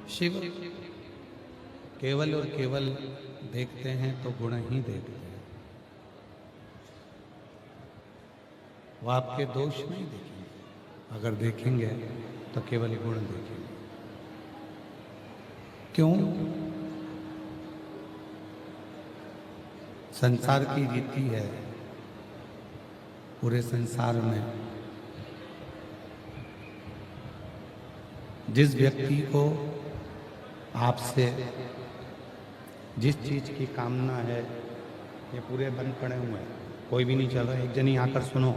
शिव केवल और केवल देखते हैं तो गुण ही देखते हैं। वो आपके दोष नहीं देखेंगे, अगर देखेंगे तो केवल गुण देखेंगे। क्यों? संसार की रीति है, पूरे संसार में जिस व्यक्ति को आपसे जिस चीज की कामना है, ये पूरे बंद पड़े हुए हैं, कोई भी नहीं चल रहा। एक जनी आकर सुनो।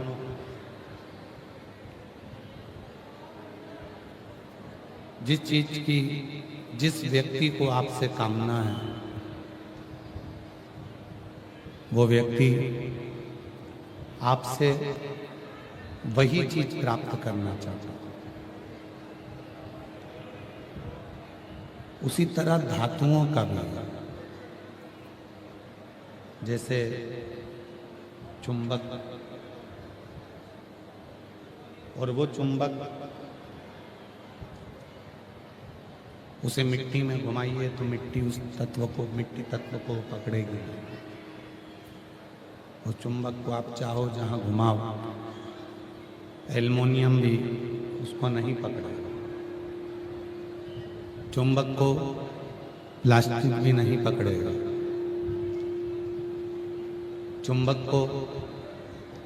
जिस चीज की जिस व्यक्ति को आपसे कामना है, वो व्यक्ति आपसे वही चीज प्राप्त करना चाहता है। उसी तरह धातुओं का भी, जैसे चुंबक, और वो चुंबक उसे मिट्टी में घुमाइए तो मिट्टी उस तत्व को, मिट्टी तत्व को पकड़ेगी। उस चुंबक को आप चाहो जहां घुमाओ, एल्युमिनियम भी उसको नहीं पकड़ेगा। चुंबक को प्लास्टिक भी नहीं पकड़ेगा। चुंबक को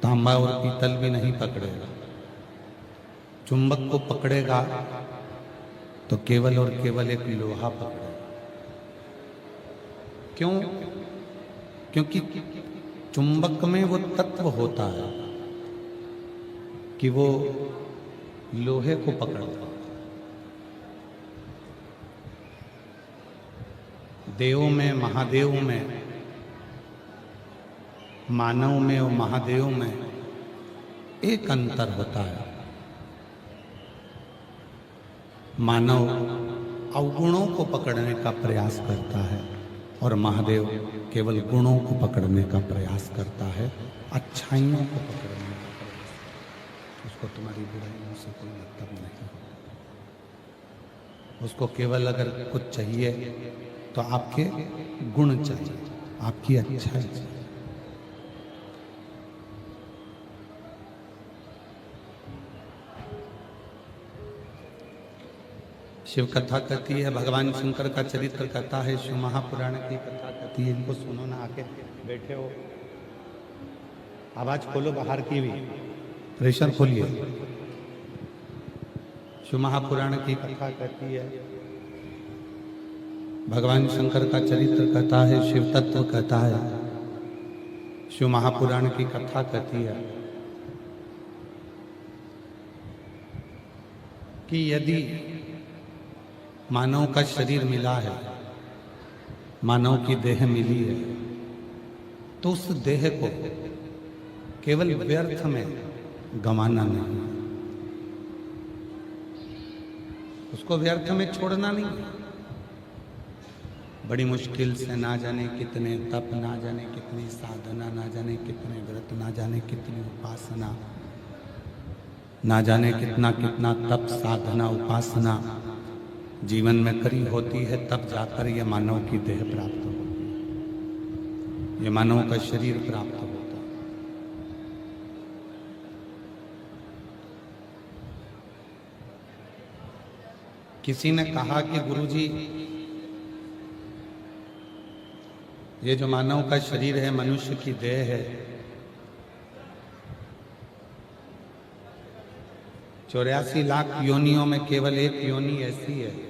तांबा और पीतल भी नहीं पकड़ेगा। चुंबक को पकड़ेगा तो केवल और केवल एक लोहा पकड़ेगा। क्यों? क्योंकि चुंबक में वो तत्व होता है कि वो लोहे को पकड़ता है। देवों में, महादेव में, मानव में और महादेव में एक अंतर होता है। मानव अवगुणों को पकड़ने का प्रयास करता है और महादेव केवल गुणों को पकड़ने का प्रयास करता है, अच्छाइयों को पकड़ने का प्रयास। उसको तुम्हारी बुराइयों से कोई मतलब नहीं। उसको केवल अगर कुछ चाहिए तो आपके गुण चाहिए, आपकी अच्छाई चाहिए। शिव कथा कहती है, भगवान शंकर का चरित्र कहता है, शिव महापुराण की कथा कहती है। इनको सुनो ना, आके बैठे हो, आवाज खोलो बाहर की भी, प्रेशर खोलिए। शिव महापुराण की कथा कहती है, भगवान शंकर का चरित्र कहता है, शिव तत्व कहता है, शिव महापुराण की कथा कहती है कि यदि मानव का शरीर मिला है, मानव की देह मिली है, तो उस देह को केवल व्यर्थ में गंवाना नहीं, उसको व्यर्थ में छोड़ना नहीं। बड़ी मुश्किल से, ना जाने कितने तप, ना जाने कितनी साधना, ना जाने कितने व्रत, ना जाने कितनी उपासना, ना जाने कितना कितना तप, साधना, उपासना जीवन में करी होती है, तब जाकर ये मानव की देह प्राप्त होती है, ये मानव का शरीर प्राप्त होता है। किसी ने कहा कि गुरुजी, ये जो मानव का शरीर है, मनुष्य की देह है, 84 लाख योनियों में केवल एक योनि ऐसी है।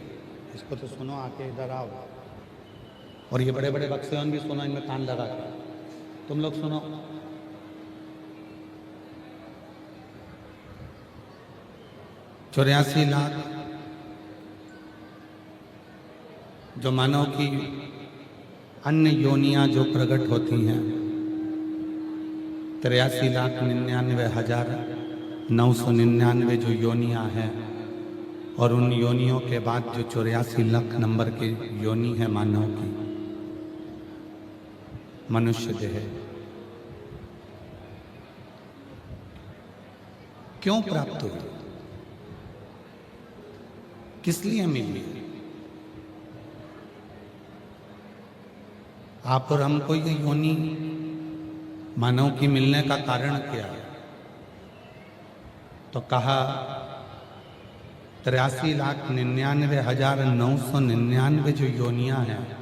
इसको तो सुनो, आके इधर आओ। और ये बड़े बड़े बक्सेवन भी सुनो, इनमें कान लगा के तुम लोग सुनो। चौरासी लाख जो मानव की अन्य योनियां जो प्रकट होती हैं, 83,99,999 जो योनियां हैं, और उन योनियों के बाद जो 84 लाख नंबर की योनि है मानव की, मनुष्य देह क्यों प्राप्त हुई, किस लिए मिली? आप और हमको ये योनि मानव की मिलने का कारण क्या है? तो कहा 83,99,999 जो योनियां हैं,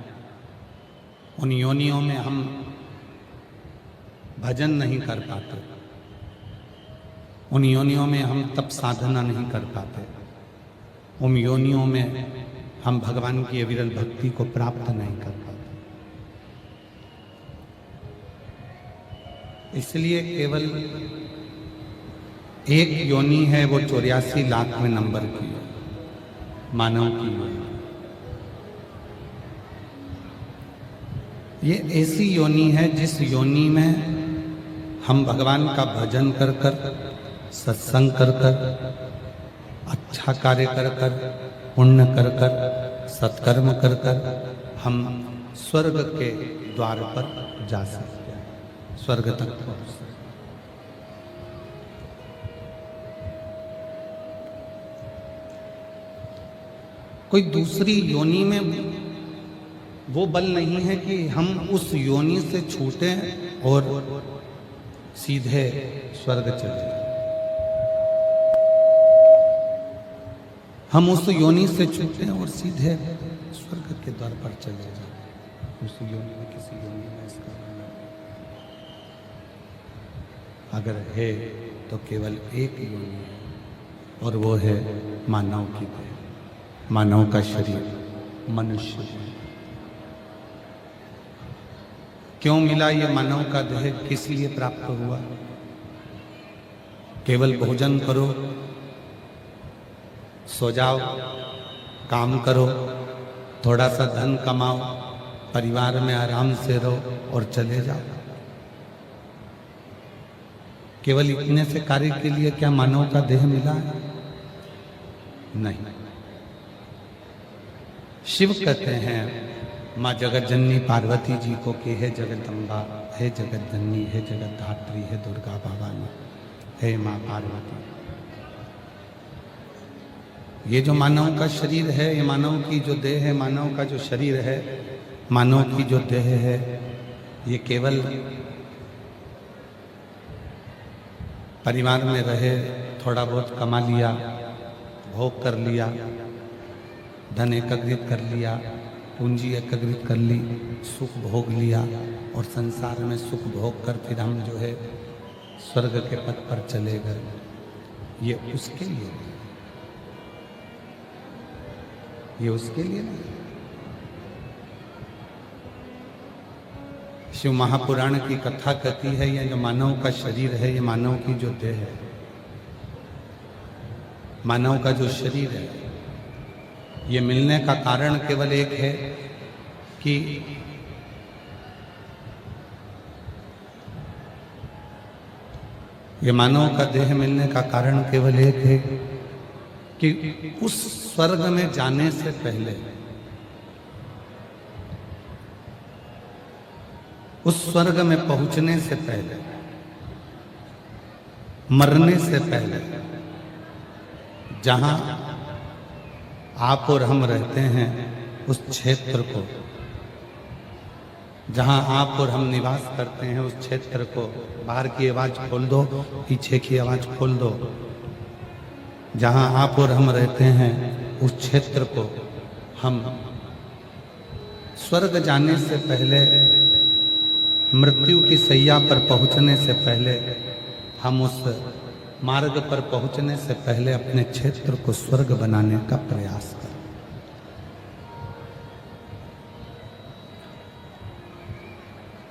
उन योनियों में हम भजन नहीं कर पाते, उन योनियों में हम तप साधना नहीं कर पाते, उन योनियों में हम भगवान की अविरल भक्ति को प्राप्त नहीं कर पाते। इसलिए केवल एक योनि है, वो 84 लाखवें नंबर की है, मानव की योनि। ये ऐसी योनि है जिस योनि में हम भगवान का भजन कर कर, सत्संग कर कर, अच्छा कार्य कर कर, पुण्य कर कर, सत्कर्म कर कर हम स्वर्ग के द्वार पर जा सकते हैं, स्वर्ग तक पहुंच सकते हैं। कोई दूसरी योनि में वो बल नहीं है कि हम उस योनि से छूटे और सीधे स्वर्ग चले जाएं। हम उस योनि से छूटे और सीधे स्वर्ग के द्वार पर चले जाएं। उस योनि में किसी योनि में इसका अगर है तो केवल एक योनि है, और वो है मानव की देह, मानव का शरीर, मनुष्य। क्यों मिला ये मानव का देह? किस लिए प्राप्त हुआ? केवल भोजन करो, सो जाओ, काम करो, थोड़ा सा धन कमाओ, परिवार में आराम से रहो और चले जाओ। केवल इतने से कार्य के लिए क्या मानव का देह मिला है? नहीं। शिव कहते हैं माँ जगत जननी पार्वती जी को कि हे जगदम्बा, हे जगत जननी, हे जगत धात्री, हे दुर्गा भवानी, हे माँ पार्वती। ये जो मानव का शरीर है, ये मानव की जो देह है, मानव का जो शरीर है, मानव की जो देह है, ये केवल परिवार में रहे, थोड़ा बहुत कमा लिया, भोग कर लिया, धन एकत्रित कर लिया, पूंजी एकत्रित कर ली, सुख भोग लिया और संसार में सुख भोग कर फिर हम जो है स्वर्ग के पथ पर चले गए, ये उसके लिए नहीं, ये उसके लिए नहीं। शिव महापुराण की कथा कहती है ये जो मानव का शरीर है, ये मानव की जो देह है, मानव का जो शरीर है, ये मिलने का कारण केवल एक है कि ये मानव का देह मिलने का कारण केवल एक है कि उस स्वर्ग में जाने से पहले, उस स्वर्ग में पहुंचने से पहले, मरने से पहले, जहां आप और हम रहते हैं उस क्षेत्र को, जहां आप और हम निवास करते हैं उस क्षेत्र को, बाहर की आवाज खोल दो, पीछे की आवाज खोल दो, जहां आप और हम रहते हैं उस क्षेत्र को हम स्वर्ग जाने से पहले, मृत्यु की सैया पर पहुंचने से पहले, हम उस मार्ग पर पहुंचने से पहले अपने क्षेत्र को स्वर्ग बनाने का प्रयास करें।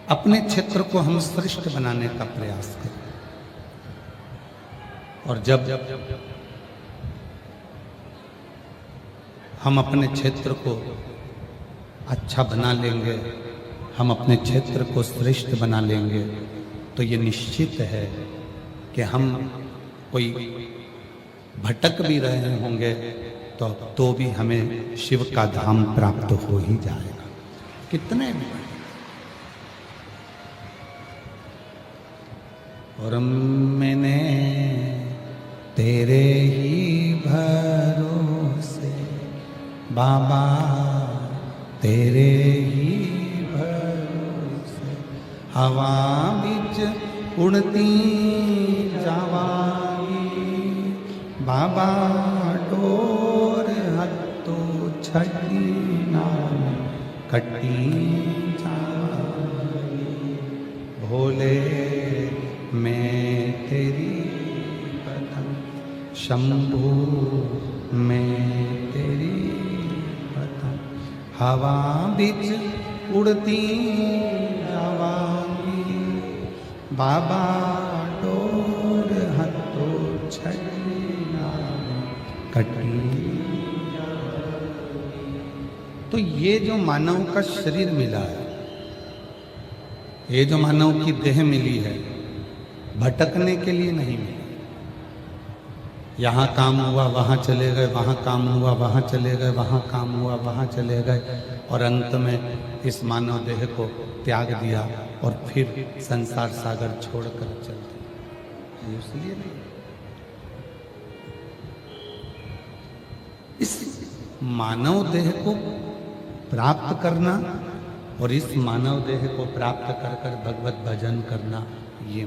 अपने क्षेत्र को हम श्रेष्ठ बनाने का प्रयास करें। और जब हम अपने क्षेत्र को अच्छा बना लेंगे, हम अपने क्षेत्र को श्रेष्ठ बना लेंगे, तो ये निश्चित है कि हम कोई भटक भी रहे होंगे तो भी हमें शिव का धाम प्राप्त हो ही जाएगा, कितने भी। और मैंने तेरे ही भरोसे बाबा, तेरे ही भरोसे हवा बीच उड़ती जावागी बाबा डोर हत्तो छठी नाम कटी जावागी भोले मैं तेरी पतंग शंभू मैं तेरी पतंग हवा बीच उड़ती जावागी बाबा डोर हत्तो छठी नाम कटी। तो ये जो मानव का शरीर मिला है, ये जो मानव की देह मिली है, भटकने के लिए नहीं मिली। यहाँ काम हुआ वहाँ चले गए, वहाँ काम हुआ वहाँ चले गए, वहाँ काम हुआ वहाँ चले गए, और अंत में इस मानव देह को त्याग दिया और फिर संसार सागर छोड़कर चल दिया। इसलिए नहीं, इस मानव देह को प्राप्त करना और इस मानव देह को प्राप्त कर कर भगवत भजन करना, ये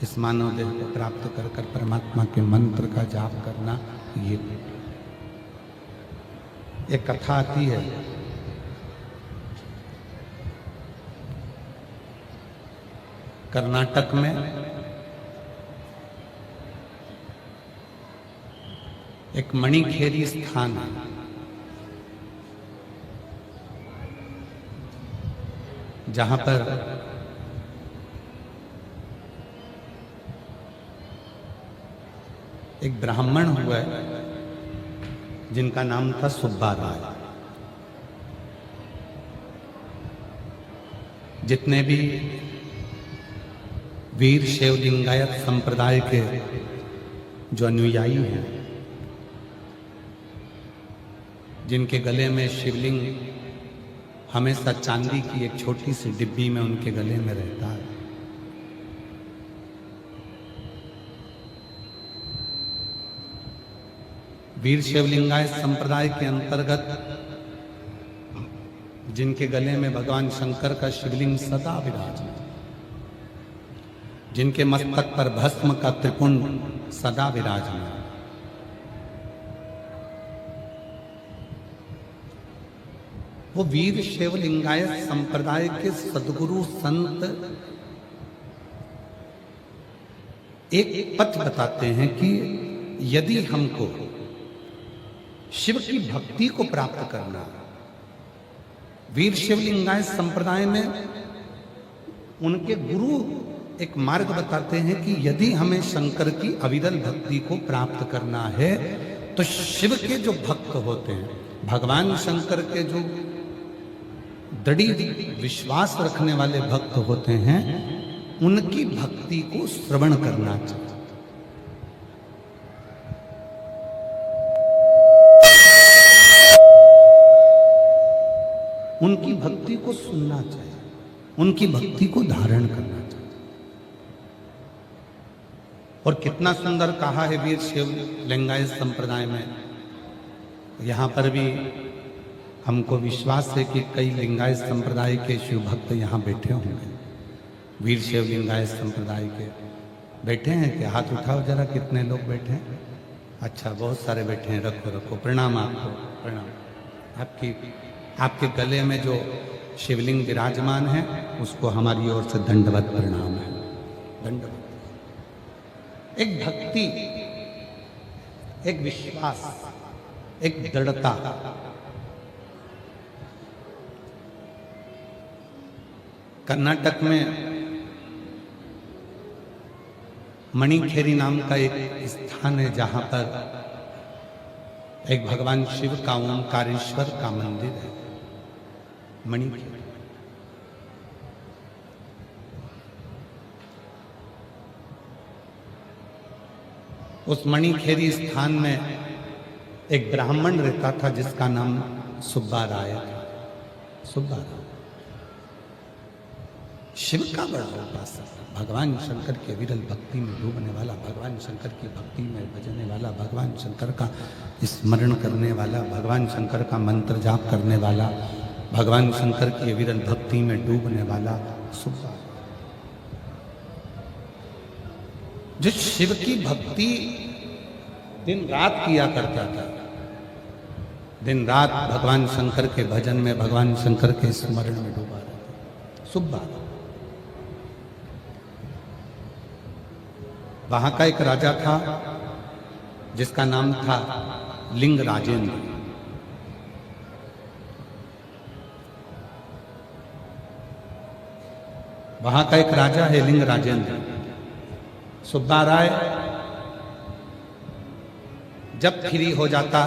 इस मानव देह को प्राप्त कर कर परमात्मा के मंत्र का जाप करना, ये एक कथा आती है। कर्नाटक में एक मणिखेरी स्थान है, जहां पर एक ब्राह्मण हुआ है जिनका नाम था सुब्बा राय। जितने भी वीर शैव लिंगायत संप्रदाय के जो अनुयायी हैं, जिनके गले में शिवलिंग हमेशा चांदी की एक छोटी सी डिब्बी में उनके गले में रहता है, वीर शिवलिंगायत संप्रदाय के अंतर्गत जिनके गले में भगवान शंकर का शिवलिंग सदा विराजमान, जिनके मस्तक पर भस्म का त्रिपुंड सदा विराजमान, वो वीर शिवलिंगायत संप्रदाय के सद्गुरु संत एक पथ बताते हैं कि यदि हमको शिव की भक्ति को प्राप्त करना, वीर शिवलिंगायत संप्रदाय में उनके गुरु एक मार्ग बताते हैं कि यदि हमें शंकर की अविरल भक्ति को प्राप्त करना है तो शिव के जो भक्त होते हैं, भगवान शंकर के जो दृढ़ विश्वास रखने वाले भक्त होते हैं, उनकी भक्ति को श्रवण करना चाहिए। उनकी भक्ति को सुनना चाहिए, उनकी भक्ति को धारण करना चाहिए। और कितना सुंदर कहा है वीर शिव लिंगायत संप्रदाय में। यहाँ पर भी हमको विश्वास है कि कई लिंगायत संप्रदाय के शिव भक्त यहाँ बैठे होंगे, वीर शिव लिंगायत संप्रदाय के बैठे हैं। कि हाथ उठाओ जरा, कितने लोग बैठे हैं? अच्छा, बहुत सारे बैठे हैं। रखो रखो, प्रणाम आपको, प्रणाम। आपके गले में जो शिवलिंग विराजमान है उसको हमारी ओर से दंडवत प्रणाम है, दंडवत। एक भक्ति, एक विश्वास, एक दृढ़ता, कर्नाटक में मणिखेरी नाम का एक स्थान है जहां पर एक भगवान शिव का ओंकारेश्वर का मंदिर है, मणिखेरी। उस मणिखेरी स्थान में एक ब्राह्मण रहता था जिसका नाम सुब्बा राय था। सुब्बा राय शिव का बड़ा उपासक, भगवान शंकर की विरल भक्ति में डूबने वाला, भगवान शंकर की भक्ति में बजने वाला, भगवान शंकर का स्मरण करने वाला, भगवान शंकर का मंत्र जाप करने वाला, भगवान शंकर की विरल भक्ति में डूबने वाला सुब्बा। जो शिव की भक्ति दिन रात किया करता था, दिन रात भगवान शंकर के भजन में, भगवान शंकर के स्मरण में डूबा रहता, सुब्बा। वहां का एक राजा था जिसका नाम था लिंग राजेंद्र। वहां का एक राजा है लिंग राजेंद्र। सुब्बा राय जब फ्री हो जाता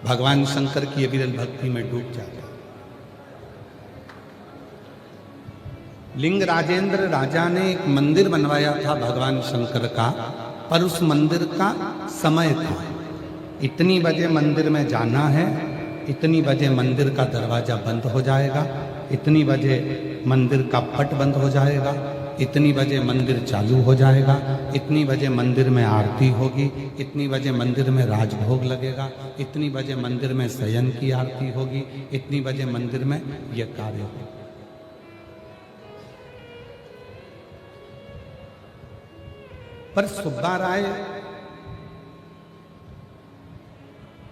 भगवान शंकर की विरल भक्ति में डूब जाता। लिंग राजेंद्र राजा ने एक मंदिर बनवाया था भगवान शंकर का, पर उस मंदिर का समय था, इतनी बजे मंदिर में जाना है, इतनी बजे मंदिर का दरवाजा बंद हो जाएगा, इतनी बजे मंदिर का पट बंद हो जाएगा, इतनी बजे मंदिर चालू हो जाएगा, इतनी बजे मंदिर में आरती होगी, इतनी बजे मंदिर में राजभोग लगेगा, इतनी बजे मंदिर में शयन की आरती होगी, इतनी बजे मंदिर में यह कार्य होगा। पर सुब्बा राय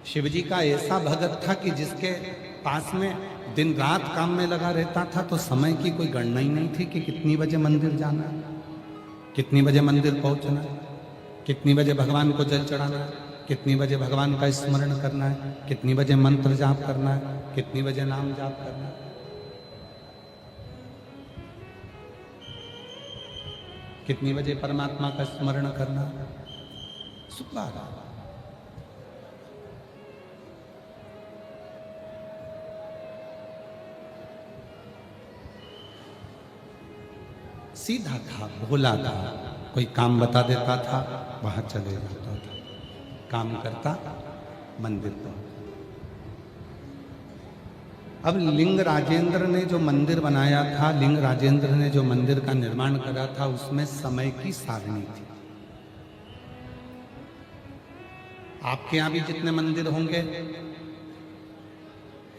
शिवजी का ऐसा भगत था कि जिसके पास में दिन रात काम में लगा रहता था, तो समय की कोई गणना ही नहीं थी कि कितनी बजे मंदिर जाना है, कितनी बजे मंदिर पहुंचना है, कितनी बजे भगवान को जल चढ़ाना है, कितनी बजे भगवान का स्मरण करना है, कितनी बजे मंत्र जाप करना है, कितनी बजे नाम जाप करना है। कितनी बजे परमात्मा का स्मरण करना। सुब्बा राय सीधा था, भोला था, कोई काम बता देता था, वहां चले जाता था, काम करता, मंदिर पर। अब लिंग राजेंद्र ने जो मंदिर बनाया था, लिंग राजेंद्र ने जो मंदिर का निर्माण करा था, उसमें समय की सारणी थी। आपके यहां भी जितने मंदिर होंगे,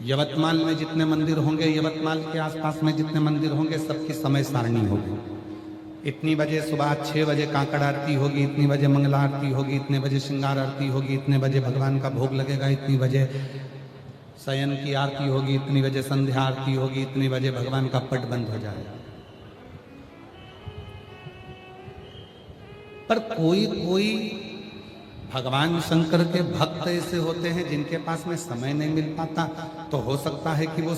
यवतमाल में जितने मंदिर होंगे, यवतमाल के आसपास में जितने मंदिर होंगे, सबकी समय सारणी होगी। इतनी बजे सुबह 6 बजे काकड़ आरती होगी, इतनी बजे मंगला आरती होगी, इतने बजे श्रृंगार आरती होगी, इतने बजे भगवान का भोग लगेगा, इतनी बजे शयन की आरती होगी, इतनी बजे संध्या आरती होगी, इतनी बजे भगवान का पट बंद हो जाएगा। पर कोई कोई भगवान शंकर के भक्त ऐसे होते हैं जिनके पास में समय नहीं मिल पाता, तो हो सकता है कि वो